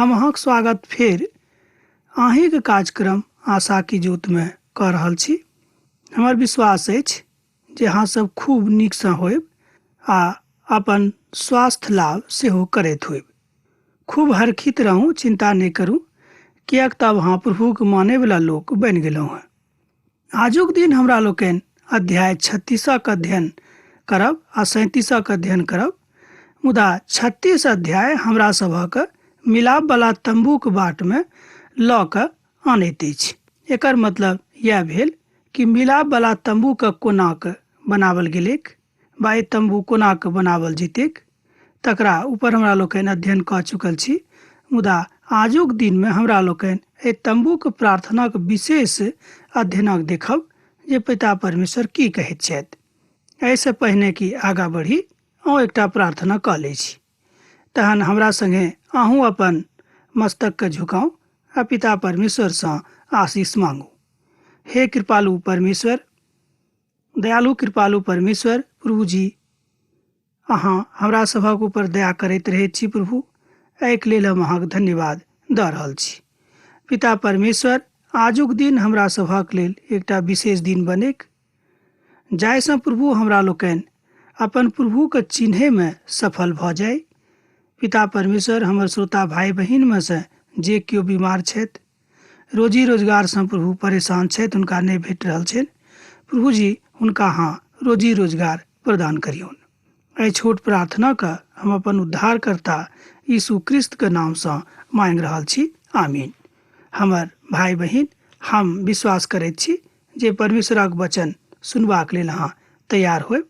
हम अहाँक स्वागत फेर अहींके कार्यक्रम आशा की जोत में कऽ रहल छी। हमर विश्वास अछि जे अहाँ सब खूब नीकसँ होयब आ अपन स्वास्थ्य लाभ सेहो करैत होयब। खूब हरखित रहूं, चिंता नहीं करूं, किएक तब अहाँ प्रभुके माने वाला लोक बनि गेलहुँ हैं। आजुक दिन हमरा लोकनि अध्याय 36 अध्ययन करब आ 37 अध्ययन करब। मुदा 36 अध्याय हमरा सभक मिलाप वाला तंबूक बाट में लऽ कऽ आनैत अछि। एकर मतलब यह भेल कि मिलाप वाला तंबूक कोना कऽ बनावल गेलैक बा ई तंबू कोना कऽ बनावल जेतैक तकरा ऊपर हमरा लोकनि अध्ययन कऽ चुकल छी। मुदा आजुक दिन में हमरा लोकनि एहि तंबूक प्रार्थनाक विशेष अध्ययनक देखब जे पिता परमेश्वर की कहैत छथि। एहिसँ पहिने कि आगाँ बढ़ी अहूँ एकटा प्रार्थना कऽ लै छी। तहन हमरा संगे अहूँ अपन मस्तक के झुकाऊ आ पिता परमेश्वर से आशीष मांगू। हे कृपालु परमेश्वर, दयालु कृपालु परमेश्वर, प्रभु जी अहाँ हमरा सभक ऊपर दया करैत रहैत छी। प्रभु एहिके लेल हम अहाँके धन्यवाद दऽ रहल छी। पिता परमेश्वर, आजुक दिन हमरा सभक लेल एकटा विशेष दिन बनेक, जाहिसँ प्रभु हमरा लोकनि अपन प्रभुके चिन्हे में सफल भऽ जाय। पिता परमेश्वर, हमर श्रोता भाई बहिन में से जे केओ बीमार छथि, रोजी रोजगार से प्रभु परेशान छथि, हुनका नहीं भेट रहल छनि, प्रभु जी हुनका अहाँ रोजी रोजगार प्रदान करियौन। एहि छोट प्रार्थना का हम अपन उद्धारकर्ता यीशु क्रिस्त के नाम से मांग रहल छी, आमीन। हमर भाई बहिन, हम विश्वास करैत छी जे परमेश्वरक वचन सुनबाक लेल अहाँ तैयार होयब।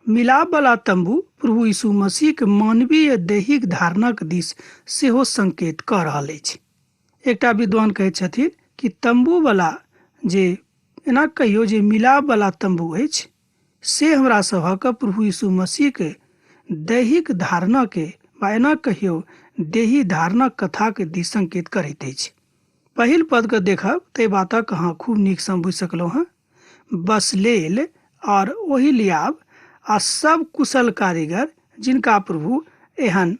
मिलाप वाला तंबू प्रभु यीशु मसीह के मानवीय दैहिक धारणक दिस सेहो संकेत कऽ रहल अछि। एकटा विद्वान कहैत छथिन कि तंबू वाला जे एना कहियो जे मिलाप वाला तंबू अछि से हमरा सभक प्रभु यीशु मसीह के दैहिक धारणा के बा एना कहियो देही धारणक कथा के दिस संकेत करैत अछि। पहिल पद के देखब ते बातक अहाँ खूब नीक सँ बुझि सकलहुँ हैं। बसलेल और ओहिलियाब आ सब कुशल कारीगर जिनका प्रभु एहन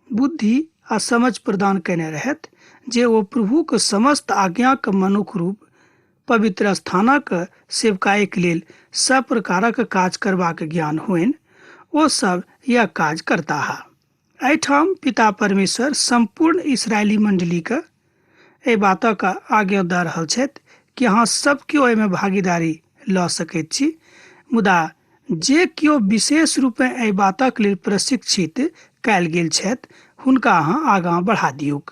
बुद्धि आ समझ प्रदान केने रहत जे वो प्रभु के समस्त आज्ञा के मनुख रूप पवित्र स्थानक सेवकाई के लेल सब प्रकारक काज करबाक ज्ञान होइन, वो सब यह काज करता है। एहिठाम पिता परमेश्वर संपूर्ण इस्राएली मंडली के एहि बातक आज्ञा दऽ रहल छथि कि अहाँ सब केओ एहिमे भागीदारी लऽ सकैत छी। मुदा जे केओ विशेष रूपे एहि बातक लेल प्रशिक्षित कयल गेल छथि हुनका अहाँ आगाँ बढ़ा दियौक।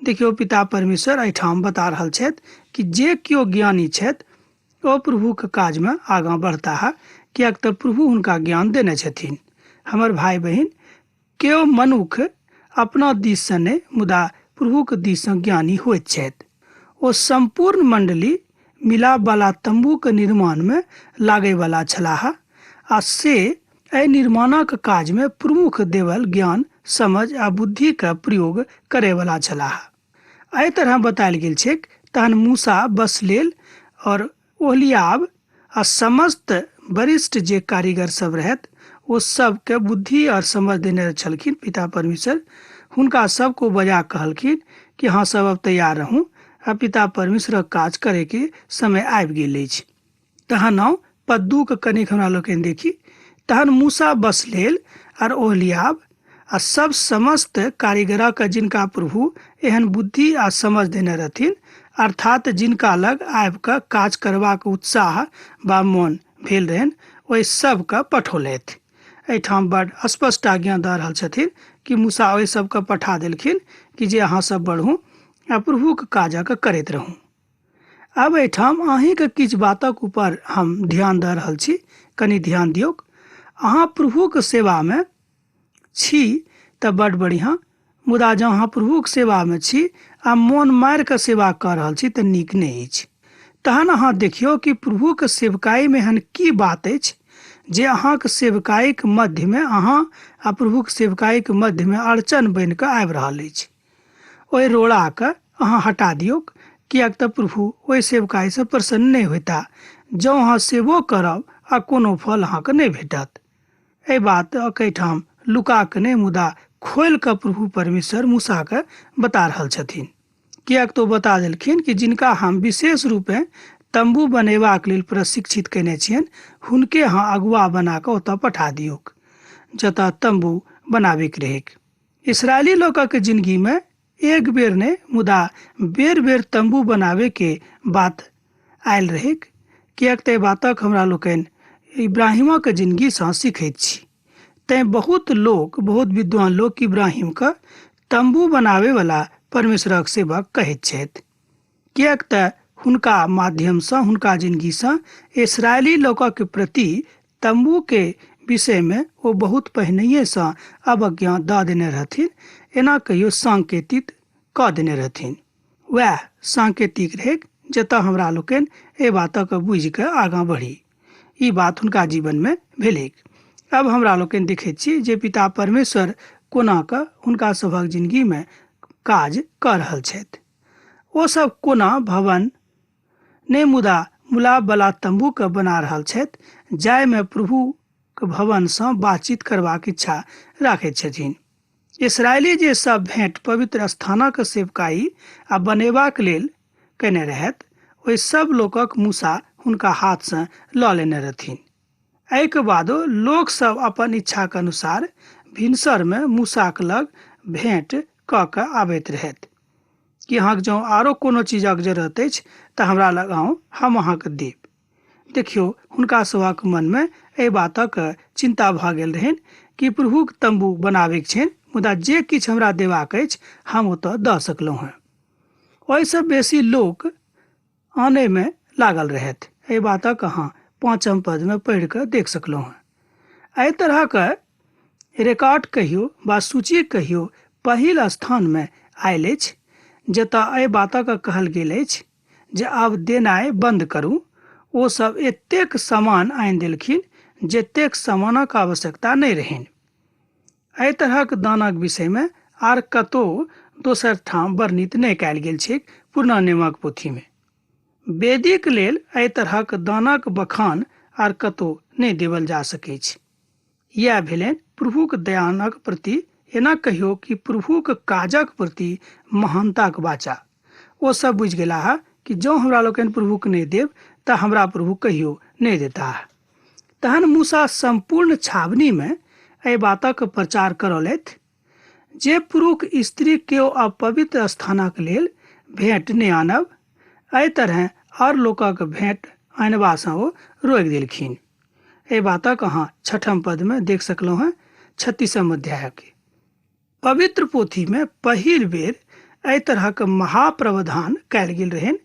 देखियौ, पिता परमेश्वर एहिठाम बता रहल छथि कि जे केओ ज्ञानी छथि ओ प्रभु के काज में आगाँ बढ़ता है, किएक तऽ प्रभु हुनका ज्ञान देने छथिन। हमर भाई बहिन, केओ मनुख अपना दिस से नहीं मुदा प्रभु के दिस से ज्ञानी होइत छथि। ओ संपूर्ण मंडली मिलाप वाला तंबू के निर्माण में लागे वाला छलाह आ से एहि निर्माणक काज में प्रमुख देवल ज्ञान, समझ आ बुद्धि का प्रयोग करे वाला छलाह। एहि तरह बतायल गेल छै। तहन मूसा, बसलेल और ओहलियाब आ समस्त वरिष्ठ जे कारीगर सब रहत वो सब के बुद्धि और समझ देने छलखिन। पिता परमेश्वर हुनका सबको बजा कहलखिन कि हाँ सब अब तैयार रहूं आ पिता परमेश्वर काज करे के समय आबि गेल अछि। तहन आउ पद 2 के कनिक हमरा लोकनि देखी। तहन मूसा, बसलेल और ओहलियाब आ सब समस्त कारीगरक जिनका प्रभु एहन बुद्धि आ समझ देने रहथिन, अर्थात जिनका लग आबि कऽ काज करबाक उत्साह बा मोन भेल रहनि, ओहि सबके पठौलथि। एहिठाम बड़ स्पष्ट आज्ञा दऽ रहल छथिन कि मूसा ओहि सबके पठा देलखिन कि जे अहाँ सब बढ़ू आ प्रभुके काजक करैत रहू। अब एहिठाम अहींके किछु बातक ऊपर हम ध्यान दऽ रहल छी, कनि ध्यान दियौक। अहाँ प्रभुके सेवा में छी तऽ बड़ बढ़िया, मुदा जँ अहाँ प्रभुके सेवा में छी आ मोन मारि कऽ सेवा कऽ रहल छी तऽ नीक नहि अछि। तहन अहाँ देखियौ कि प्रभुके सेवकाई में एहन की बात अछि जे अहाँके सेवकाई के मध्य में अहाँ आ प्रभुके सेवकाई के मध्य में अड़चन बनि कऽ आबि रहल अछि। ओहि रोड़ा के अहाँ हटा दियौक, किएक तऽ प्रभु ओहि सेवकाई से प्रसन्न नहीं होता जँ अहाँ सेवो करब आ कोनो फल अहाँके नहीं भेटत। एहि बात एहिठाम लुका के नहीं मुदा खोल कऽ प्रभु परमेश्वर मूसा के बता रहल छथिन। किएक तो बता देलखिन कि जिनका हम विशेष रूपे तंबू बनेबाक लेल प्रशिक्षित केने छियनि, हुनके अहाँ अगुआ बना कऽ ओतऽ पठा दियौक जतऽ तंबू बनाबैके रहेक। इसराइली लोकक जिंदगी में एक बेर ने मुदा बेर बेर तंबू बनाबे के बात आयल रहेक। किएक ते बातक हमरा लोकनि इब्राहिमक जिंदगी सँ सीखैत छी। तैं बहुत विद्वान लोक इब्राहिम के तंबू बनाबे वाला परमेश्वरक सेवक कहैत छथि। किएक ते हुनका माध्यम सँ, हुनका जिंदगी सँ इसराइली लोकक प्रति तंबू के विषय में ओ बहुत पहिनहिए सँ अवज्ञा दऽ देने रहथिन, एना कहियो सांकेतिक कऽ देने रहथिन। वएह सांकेतिक रहेक जतऽ हमरा लोकनि एहि बातक बुझि कऽ आगाँ बढ़ी। ई बात हुनका जीवन में भेलैक। अब हमरा लोकनि देखैत छी जे पिता परमेश्वर कोना कऽ हुनका सभक जिंदगी में काज कऽ रहल छथि। ओ सब कोना भवन ने मुदा मुलाब वाला तंबू के बना रहल छथि, जाय में प्रभु के भवन सँ बातचीत करबाक इच्छा राखैत छथिन। इसराइली जे सब भेंट पवित्र स्थानक सेवकाई आ बनेबाक लेल केने रहथि, ओहि सब लोकक मूसा हुनका हाथ सँ लऽ लेने रहथिन। एहिके बादो लोक सब अपन इच्छाक अनुसार भिनसर में मूसाक लग भेंट कऽ कऽ आबैत रहथि कि अहाँके जँ आरो कोनो चीजक जरूरत अछि तऽ हमरा लग आउ, हम अहाँके देब। देखियौ, हुनका सभक मन में एहि बातक चिंता भऽ गेल रहनि कि प्रभुक तंबू बनाबैके छनि, मुदा जे किछु हमरा देबाक अछि हम ओतऽ दऽ सकलहुँ हेँ। ओहिसँ बेसी लोक आने में लागल रहथि। एहि बातक अहाँ 5 पद में पढ़ि कऽ देख सकलहुँ हेँ। एहि तरहक रिकॉर्ड कहियो वा सूची कहियो पहिल स्थान में आयल अछि जतऽ एहि बातक कहल गेल अछि जे आब देनाइ बंद करू। ओ सब एतेक सामान आनि देलखिन जतेक सामानक आवश्यकता नहि रहनि। एहि तरहक दानक विषय में आर कतौ दोसर ठाम वर्णित नहि कयल गेल छै पुरना नियमक पोथी में। वेदीक लेल एहि तरहक दानक बखान आर कतौ नहि देवल जा सकै छै। यह भेलनि प्रभुक दयानक प्रति, एना कहियो कि प्रभुक काजक प्रति महानताक वाचा। ओ सब बुझि गेला है कि जँ हमरा लोकनि प्रभुक नहि देब तऽ हमरा प्रभु कहियो नहि देता है। तहन मूसा संपूर्ण छावनी में एहि बातक प्रचार करौलथि जे पुरुष स्त्री केओ अपवित्र स्थानक लेल भेंट नहि आनब। एहि तरह और लोकक भेंट आनबा सँ ओ रोकि देलखिन। एहि बातक अहाँ 6 पद में देख सकलहुँ हैं 36 अध्याय के। पवित्र पोथी में पहिल बेर एहि तरहक महाप्रावधान कयल गेल रहनि,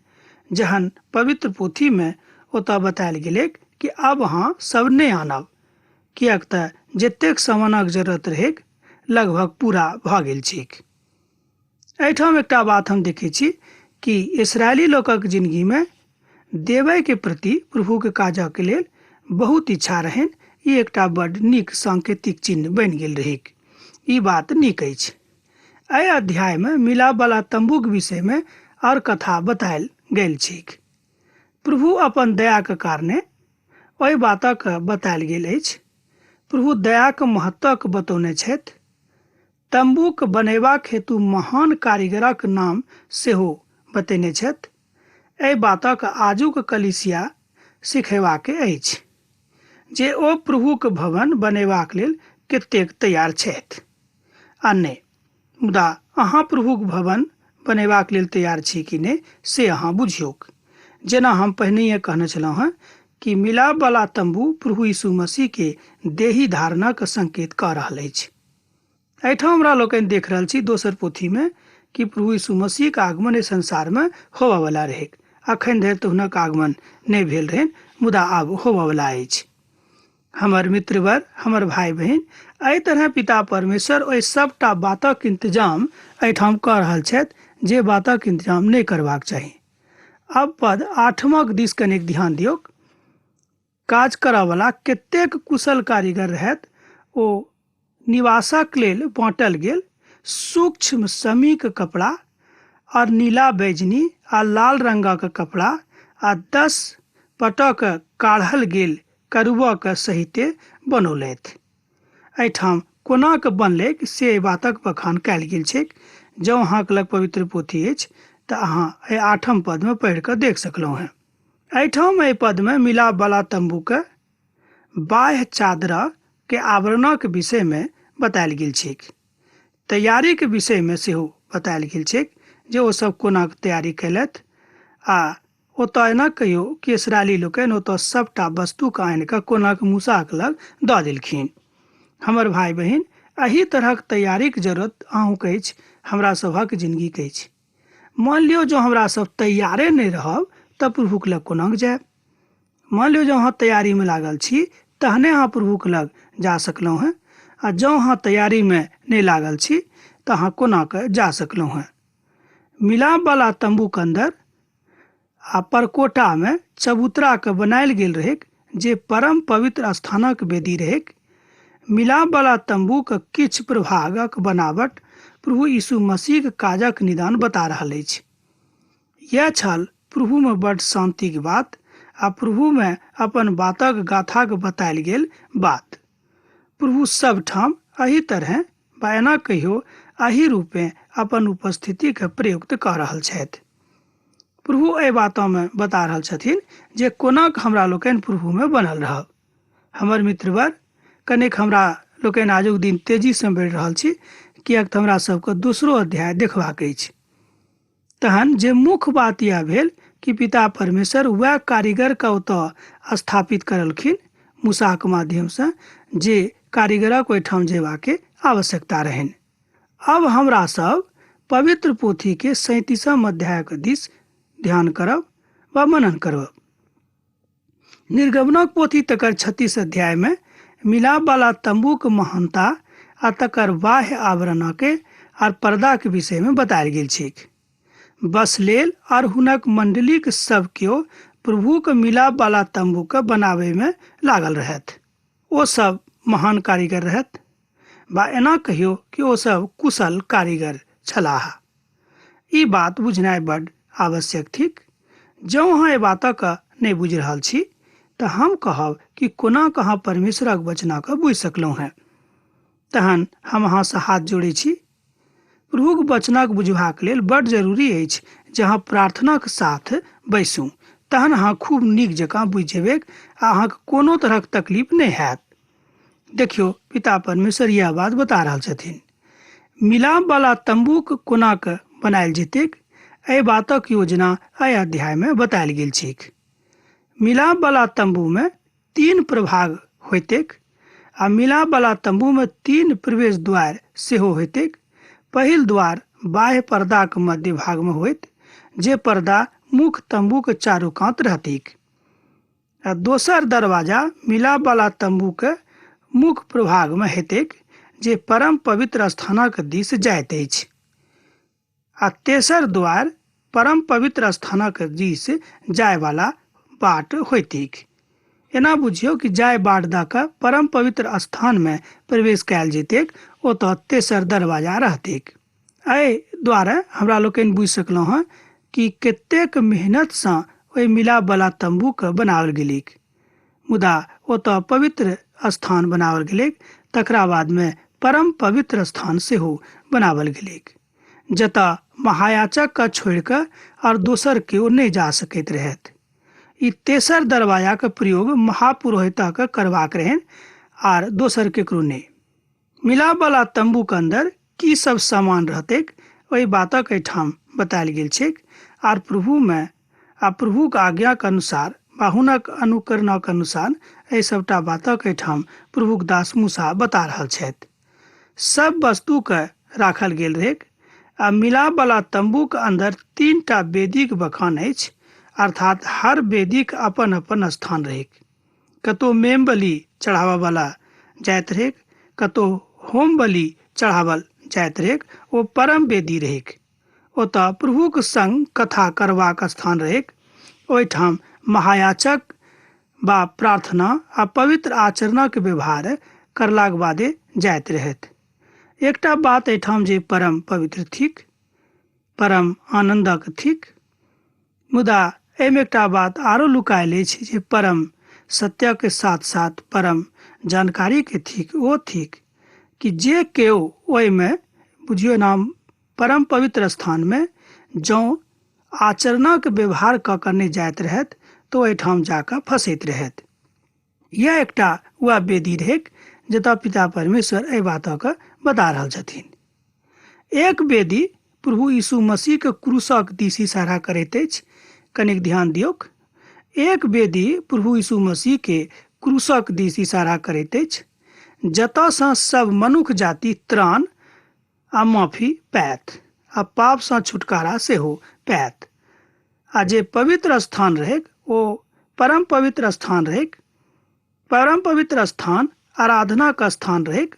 जहन पवित्र पोथी में ओतऽ बतायल गेलै कि अब अहाँ सब नहि आनब, किएक तऽ जतेक सामानक जरूरत रहेक लगभग पूरा भऽ गेल छैक। एहिठाम एकटा बात हम देखै छी कि इसराइली लोकक जिंदगी में देवय के प्रति प्रभु के काजक लेल बहुत इच्छा रहनि। ई एकटा बड़ नीक सांकेतिक चिन्ह बनि गेल रहेक। ई बात नीक अछि। एहि अध्याय में मिलाप वाला तंबूक विषय में और कथा बतायल गेल छैक। प्रभु अपन दयाक कारणे ओहि बातक बतायल गेल अछि। प्रभु दयाक महत्वक बतौने छथि। तंबूक बनेबाक हेतु महान कारीगरक नाम सेहो बतेने छथि। एहि बातक आजुक कलीसिया सिखेबाक अछि जे ओ प्रभुक भवन बनेबाक लेल कतेक तैयार छथि आ नहि। मुदा अहाँ प्रभुक भवन बनेबाक लेल तैयार छी कि नहि से अहाँ बुझियौक। जेना हम पहिनहिए कहने छलहुँ हैं कि मिलाप वाला तंबू प्रभु यीशु मसीह के देही धारणक संकेत कऽ रहल अछि। एहिठाम हमरा लोकनि देख रहल छी दोसर पोथी में कि प्रभु यीशु मसीह के आगमन एहि संसार में होबऽ वाला रहेक। अखन धरि तऽ हुनक आगमन नहि भेल रहनि, मुदा आब होबऽ वाला अछि। हमर मित्रवर, हमर भाई बहन, एहि तरह पिता परमेश्वर ओहि सबटा बातक इंतजाम एहिठाम कऽ रहल छथि जे बातक इंतजाम नहि करबाक चाही। अब पद 8 दिस कनिक ध्यान दियौक। काज करऽ वाला कतेक कुशल कारीगर रहथि। ओ निवासक लेल बाँटल गेल सूक्ष्म समीक कपड़ा और नीला बैजनी आ लाल रंगक कपड़ा आ 10 पटक काढ़ल गेल करुआक सहिते बनौलथि। एहिठाम कोना के बनलै से बातक बखान कयल गेल छै। जँ अहाँके लग पवित्र पोथी अछि तऽ अहाँ एहि 8म पदमे पढ़ि कऽ देख सकलहुँ हैं। एहिठाम एहि पदमे मिलाप वाला तंबूके बाह्य चादरा के आवरणक विषयमे बतायल गेल छै। तैयारीके विषयमे सेहो बतायल गेल छै जे ओ सब कोना तैयारी कयलथि। आ ओतऽ एना कहियो कि इस्राएली लोकनि ओतऽ सबटा वस्तुके आनि कऽ कोनाक मूसाक लग दऽ देलखिन। हमर भाई बहिन, एही तरहक तैयारीके जरूरत अहूँके अछि, हमरा सभक जिंदगीके अछि। मान लियौ जो हमरा सब तैयारे नहीं रहब तऽ प्रभुक लग कोना जायब। मान लियौ जो अहाँ तैयारीमे लागल छी तहने अहाँ प्रभुक लग जा सकलहुँ हैं। आ जँ अहाँ तैयारीमे नहीं लागल छी तऽ अहाँ कोना कऽ जा सकलहुँ हैं। मिलाप वाला तंबूक अंदर आ परकोटामे चबूतराके बनायल गेल रहै जे परम पवित्र स्थानक वेदी रहै। मिलाप वाला तंबूक किछु प्रभागक बनावट प्रभु यीशु मसीहके काजक निदान बता रहल अछि। यह छल प्रभुमे बड़ शांतिक बात आ प्रभुमे अपन बातक गाथाक बतायल गेल बात। प्रभु सब ठाम एही तरह बा एना कहियो एही रूपे अपन उपस्थितिके प्रयुक्त कऽ रहल छथि। प्रभु एहि बातोमे बता रहल छथिन जे कोना हमरा लोकनि प्रभुमे बनल रहब। हमर मित्रवर, कनेक हमरा लोकनि आजुक दिन तेजीसँ बढ़ि रहल छी, किएक तऽ हमरा सबके दोसरो अध्याय देखबाक अछि। तहन जे मुख्य बात यह भेल कि पिता परमेश्वर वह कारीगरके ओतऽ स्थापित करलखिन मूसाके माध्यमसँ जे कारीगरक ओहिठाम जेबाके आवश्यकता रहनि। अब हमरा सब पवित्र पोथीके 37म अध्यायके दिस ध्यान करब व मनन करब। निर्गमनक पोथी तकर 36 अध्यायमे मिलाप वाला तंबूक महानता आ तकर बाह्य आवरणके आर पर्दाके विषयमे बतायल गेल छै। बस लेल आर हुनक मंडलीक सब केओ प्रभुके मिलाप वाला तंबूके बनाबैमे लागल रहथि। ओ सब महान कारीगर रहथि, बा एना कहियो कि ओ सब कुशल कारीगर छलाह। ई बात बुझनाइ बड्ड आवश्यक थिक। जँ अहाँ एहि बातक नहीं बुझि रहल छी तऽ हम कहब कि कोना अहाँ परमेश्वरक वचनके बुझि सकलहुँ हैं। तहन हम अहाँसँ हाथ जोड़ै छी। प्रभुक वचनक बुझबाक लेल बड्ड जरूरी अछि जे अहाँ प्रार्थनाक साथ बैसू, तहन अहाँ खूब नीक जकाँ बुझि जेबै आ अहाँके कोनो तरहक तकलीफ नहीं हैत। देखियो, पिता परमेश्वर यह बात बता रहल छथिन। मिलाप वाला तंबूक कोना कऽ बनायल जेतैक, एहि बातक योजना एहि अध्यायमे बतायल गेल छै। मिलाप वाला तंबूमे 3 प्रभाग होइतैक आ मिलाप वाला तंबूमे 3 प्रवेश द्वार सेहो होइतैक। पहिल द्वार बाह्य पर्दाक मध्य भागमे होइत, जे पर्दा मुख्य तंबूके चारू कात रहतैक। आ दोसर दरवाजा मिलाप वाला तंबूके मुख्य प्रभागमे हेतैक, जे परम पवित्र स्थानक दिस जाइत अछि। आ तेसर द्वार परम पवित्र स्थानक दिस जाय वाला बाट होइतैक। एना बुझियौ कि जाय बाट दऽ कऽ परम पवित्र स्थानमे प्रवेश कयल जेतैक, ओतऽ तेसर दरवाजा रहतैक। एहि दुआरे हमरा लोकनि बुझि सकलहुँ हैं कि कतेक मेहनतसँ ओहि मिलाप वाला तंबूके बनाओल गेलैक। मुदा ओतऽ पवित्र स्थान बनाओल गेलैक, तकरा बादमे परम पवित्र स्थान सेहो बनाओल गेलैक, जतऽ महायाजकके छोड़ि कऽ और दोसर केओ नहीं जा सकैत रहथि। ई तेसर दरवाजाके प्रयोग महापुरोहितके करबाक रहनि आर दोसर केकरो नहीं। मिलाप वाला तंबूके अंदर की सब सामान रहतैक, ओहि बातक एहिठाम बतायल गेल छै। आर प्रभुके आज्ञाके अनुसार बा हुनक अनुकरणक अनुसार एहि सबटा बातक एहिठाम प्रभुक दास मूसा बता रहल छथि। सब वस्तुके राखल गेल रहैक। आ मिलाप वाला तंबूके अंदर 3टा वेदीक बखान अछि, अर्थात हर वेदीक अपन अपन स्थान रहैक। कतौ मेम बलि चढ़ावा वाला जाइत रहैक, कतौ होम बलि चढ़ावल जाइत रहैक। ओ परम वेदी रहैक। ओतऽ प्रभुक संग कथा करबाक स्थान रहैक। ओहिठाम महायाजक बा प्रार्थना आ पवित्र आचरणक व्यवहार करलाक बादे जाइत रहथि। एकटा बात एहिठाम जे परम पवित्र थिक, परम आनंदक थिक, मुदा एहिमे एकटा बात आरो लुकायल अछि जे परम सत्यके साथ साथ परम जानकारी के थिक। ओ थिक कि जे केओ ओहिमे बुझियो नाम परम पवित्र स्थान में जँ आचरणक व्यवहार कऽ कऽ नहि जाइत रहथि तऽ ओहिठाम जाकऽ फँसैत रहथि। यह एकटा वह वेदी रहैक जतऽ पिता परमेश्वर एहि बातक बता रहल छथिन। एक वेदी प्रभु यीशु मसीह के क्रूसक दिस इशारा करैत अछि, कनिक ध्यान दियौक। एक वेदी प्रभु यीशु मसीह के क्रूसक दिस इशारा करैत अछि, जतऽसँ सब मनुख जाति त्राण आ माफी पाएत आ पापसँ छुटकारा सेहो पाएत। आ जे पवित्र स्थान रहैक ओ परम पवित्र स्थान रहैक। परम पवित्र स्थान आराधनाक स्थान रहैक।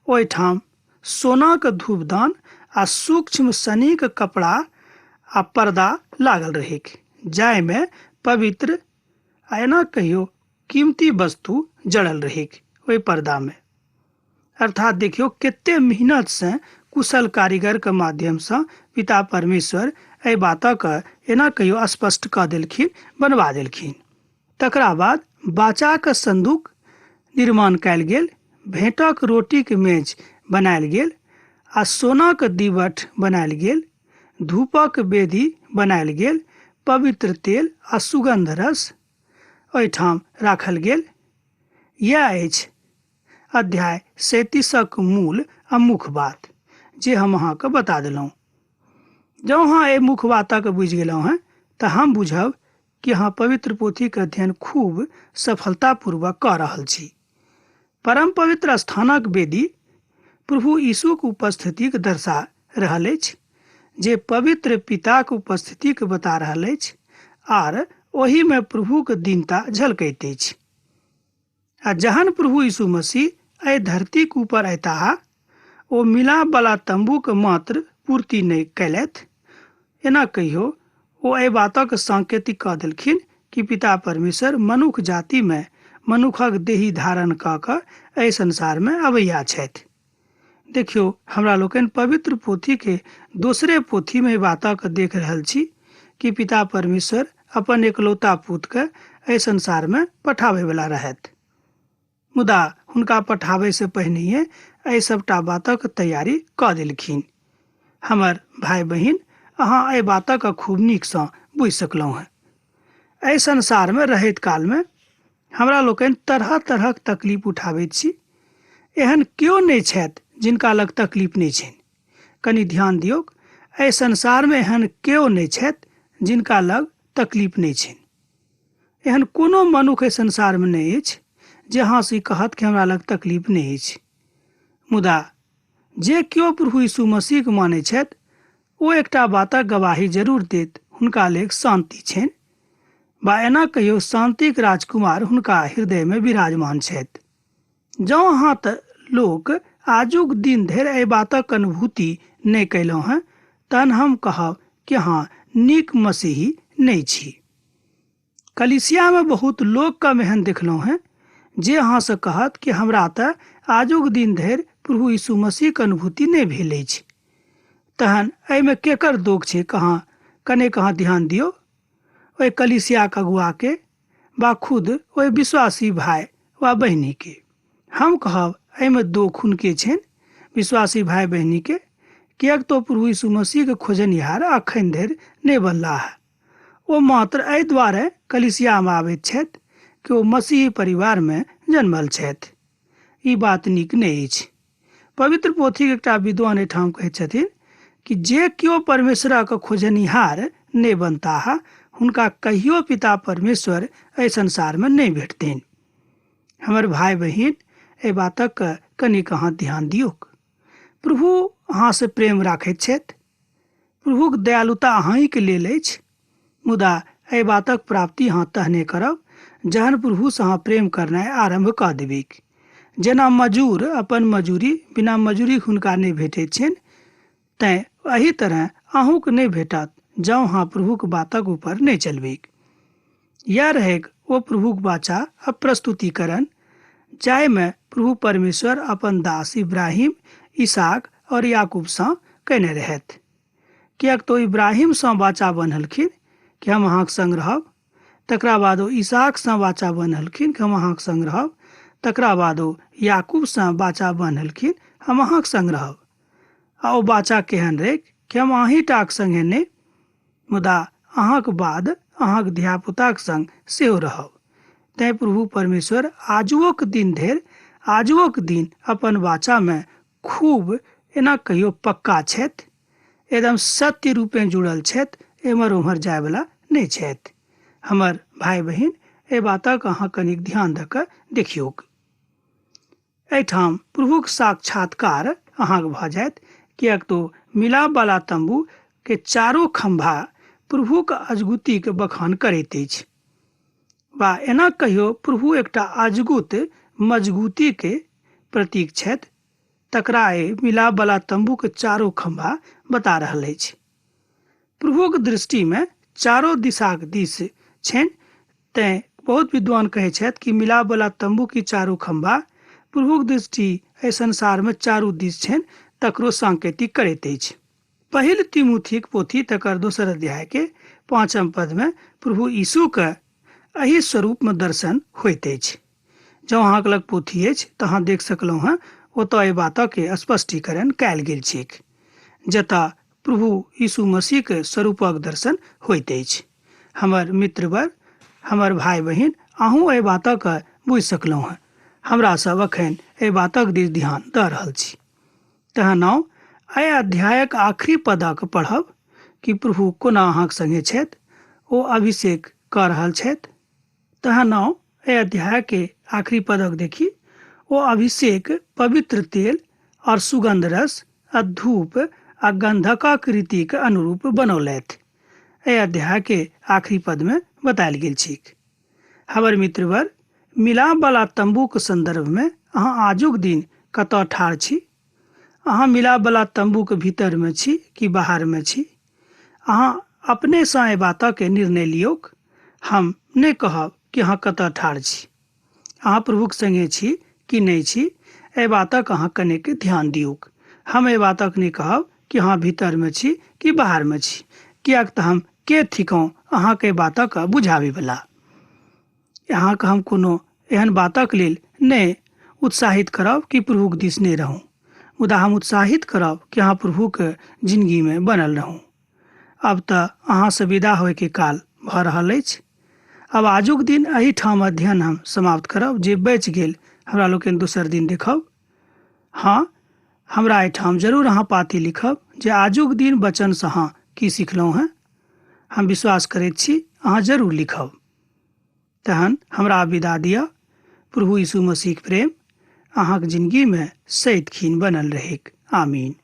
ओहिठाम सोनाक धूपदान आ सूक्ष्म सनीक कपड़ा आ पर्दा लागल रहैक, जाहिमे पवित्र आ एना कहियो कीमती वस्तु जड़ल रहैक ओहि पर्दा में। अर्थात देखियो कते मेहनत से कुशल कारीगर के माध्यम से पिता परमेश्वर एहि बातक एना कहियो स्पष्ट कऽ देलखिन, बनवा देलखिन। तकरा बाद बाचाक संदूक निर्माण कयल गेल, भेंटक रोटीक मेज बनायल गेल आ सोनाक दीवट बनायल गेल, धूपक वेदी बनायल गेल, पवित्र तेल आ सुगंध रस ओहिठाम राखल गेल। यह अछि अध्याय 37 मूल आ मुख्य बात जे हम अहाँके बता देलहुँ। जँ अहाँ एहि मुख्य बातक बुझि गेलहुँ हैं तऽ हम बुझब कि अहाँ पवित्र पोथीके अध्ययन खूब सफलतापूर्वक कऽ रहल छी। परम पवित्र स्थानक वेदी प्रभु यीशुक उपस्थितिक दर्शा रहल अछि, जे पवित्र पिताक उपस्थितिक बता रहल अछि आर ओहिमे प्रभुक दीनता झलकैत अछि। आ जहन प्रभु यीशु मसीह एहि धरतीक ऊपर अयताह ओ मिलाप वाला तंबूक मात्र पूर्ति नहि कैलथि। एना कहियो ओ एहि बातक सांकेतिक कऽ देलखिन कि पिता परमेश्वर मनुख जाति में मनुखक देही धारण कऽ कऽ एहि संसार में अबैया छथि। देखियो हमरा लोकनि पवित्र पोथी के दोसरे पोथी में बातक देख रहल छी कि पिता परमेश्वर अपन एकलौता पुत्र के एहि संसार में पठाबै वाला रहथि, मुदा हुनका पठाबै से पहिनहिए एहि सबटा बातक तैयारी कऽ देलखिन। हमर भाई बहिन, अहाँ एहि बातक खूब नीकसँ बुझि सकलहुँ हैं। एहि संसार में रहैत काल में हमरा लोकनि तरह तरहक तकलीफ उठाबैत छी। एहन केओ नहि छथि जिनका लग तकलीफ नहि छनि। कनि ध्यान दियौक, एहि संसार में एहन केओ नहि छथि जिनका लग तकलीफ नहीं छनि। एहन कोनो मनुख एहि संसार में नहीं अछि जे अहाँ से कहत कि हमरा लग तकलीफ नहीं अछि। मुदा जे केओ प्रभु यीशु मसीह के मानै छथि ओ एकटा बातक गवाही जरूर देत, हुनका लेल शांति छनि, बा एना कहियो शांतिक राजकुमार हुनका हृदय में विराजमान छथि। जँ अहाँ लोक आजुक दिन धरि एहि बातक अनुभूति नहीं कैलहुँ हैं तहन हम कहब कि अहाँ नीक मसीही नहीं छी। कलीसिया में बहुत लोक कम एहन देखलहुँ हैं जे अहाँ से कहत कि हमरा तऽ आजुक दिन धरि प्रभु यीशु मसीह के अनुभूति नहीं भेल अछि। तहन एहिमे केकर दोष छै? कने कहाँ ध्यान दियौ, ओहि कलीसिया के अगुआ के बा खुद ओहि विश्वासी भाई वा बहिनी के। हम कहब एहिमे दोष हुनके छनि, विश्वासी भाई बहिनी के, किएक तो प्रभु यीशु मसीह के खोजनिहार अखन धरि नहीं बनला है। ओ मात्र एहि दुआरे कलीसिया में आबैत छथि कि ओ मसीही परिवार में जन्मल छथि। ई बात नीक नहीं अछि। पवित्र पोथी एकटा विद्वान एहिठाम कहैत छथिन कि जे केओ परमेश्वरक खोजनिहार नहीं बनताह हुनका कहियो पिता परमेश्वर एहि संसार में नहीं भेटतनि। हमर भाई बहिन, एहि बातक कनि अहाँ ध्यान दियौक। प्रभु अहाँ से प्रेम राखैत छथि, प्रभुक दयालुता अहीं के लेल अछि, मुदा एहि बातक प्राप्ति अहाँ तहने करब जहन प्रभु से अहाँ प्रेम करनाइ आरंभ कऽ देबिक। जेना मजूर अपन मजूरी बिना मजूरी हुनका नहीं भेटैत छनि, तैं एही तरह अहूँके नहीं भेटत जँ अहाँ प्रभुक बातक ऊपर नहीं चलबिक। यह रहेक ओ प्रभुक वाचा आ प्रस्तुतिकरण जाहिमे प्रभु परमेश्वर अपन दास इब्राहिम, इसहाक और याकूब सँ कयने रहथि। किएक तो इब्राहिम सँ वाचा बनलखिन कि हम अहाँक संग रहब, तकरा बाद ओ इसहाक सँ वाचा बनलखिन कि हम अहाँक संग रहब, तकरा बाद ओ याकूब सँ वाचा बनलखिन हम अहाँक संग रहब। आ ओ बाचा केहन रहै कि हम अहींटाक संगे नहि, मुदा अहाँक बाद अहाँक धियापुताक संग सेहो रहब। तैं प्रभु परमेश्वर आजुओक दिन धरि, आजुओक दिन अपन वाचामे खूब एना कहियो पक्का छथि, एकदम सत्य रूपे जुड़ल छथि, एम्हर उम्हर जायवला नहि छथि। हमर भाई बहिन, एहि बातक अहाँ कनिक ध्यान दऽ कऽ देखियौक। एहिठाम प्रभुक साक्षात्कार अहाँक भऽ जायत, किएक तो मिलाप वाला तंबू के चारो खंभा प्रभुक अजगुतीके बखान करैत अछि। वा एना कहियो प्रभु एकटा अजगुत मजगूतीके प्रतीक छथि, तकरा मिलाप वाला तंबूके चारो खंभा बता रहल अछि। प्रभुक दृष्टिमे चारो दिशाक दिस छनि, तैं बहुत विद्वान कहै छथि कि मिलाप वाला तंबू की चारो खंभा प्रभुक दृष्टि एहि संसारमे चारू दिस छनि, तकरो सांकेतिक करैत अछि। पहिल तिमुथिक पोथी तकर 2 अध्याय के 5 पदमे प्रभु यीशुके एहि स्वरूपमे दर्शन होइत अछि। जँ अहाँक लग पोथी अछि तऽ अहाँ देख सकलहुँ हँ, ओतऽ एहि बातके स्पष्टीकरण कयल गेल छैक, जतऽ प्रभु यीशु मसीहके स्वरूपक दर्शन होइत अछि। हमर मित्रवर, हमर भाई बहिन, अहूँ एहि बातके बुझि सकलहुँ हँ। हमरा सब अखन एहि बातक दिस ध्यान दऽ रहल छी। तहन आउ एहि अध्यायक आखिरी पदक पढ़ब कि प्रभु कोना अहाँक संगे छथि, ओ अभिषेक कऽ रहल छथि। तहन आउ एहि अध्यायके आखिरी पदक देखी। ओ अभिषेक पवित्र तेल और सुगंध रस आ धूप आ गंधकक रीतिके अनुरूप बनौलथि। एहि अध्यायके आखिरी पदमे बतायल गेल छैक। हमर मित्रवर, मिलाप वाला तंबूके संदर्भमे अहाँ आजुक दिन कतऽ ठाढ़ छी? अहाँ मिलाप वाला तंबूके भीतरमे छी कि बाहरमे छी? अहाँ अपनेसँ एहि बातके निर्णय लियौक। हम नहि कहब कि अहाँ कतऽ ठाढ़ छी। अहाँ प्रभुक संगे छी कि नहि छी, एहि बातक अहाँ कनेक ध्यान दियौक। हम एहि बातक नहि कहब कि अहाँ भीतरमे छी कि बाहरमे छी, किएक तऽ हम के थिकौं अहाँके बातक बुझाबैवला। अहाँके हम कोनो एहन बातक लेल नहि उत्साहित करब कि प्रभुक दिस नहि रहूँ, मुदा हम उत्साहित करब कि अहाँ प्रभुके जिंदगीमे बनल रहूँ। अब तऽ अहाँसँ विदा होयके काल भऽ रहल अछि। अब आजुक दिन एहिठाम अध्ययन हम समाप्त करब। जे बचि गेल हमरा लोकनि दोसर दिन देखब। हाँ, हमरा एहिठाम जरूर अहाँ पाती लिखब जे आजुक दिन वचनसँ अहाँ की सिखलहुँ हैं। हम विश्वास करैत छी अहाँ जरूर लिखब। तहन हमरा विदा दिअ। प्रभु यीशु मसीहक प्रेम अहाँक जिंदगीमे सदिखन बनल रहैक। आमीन।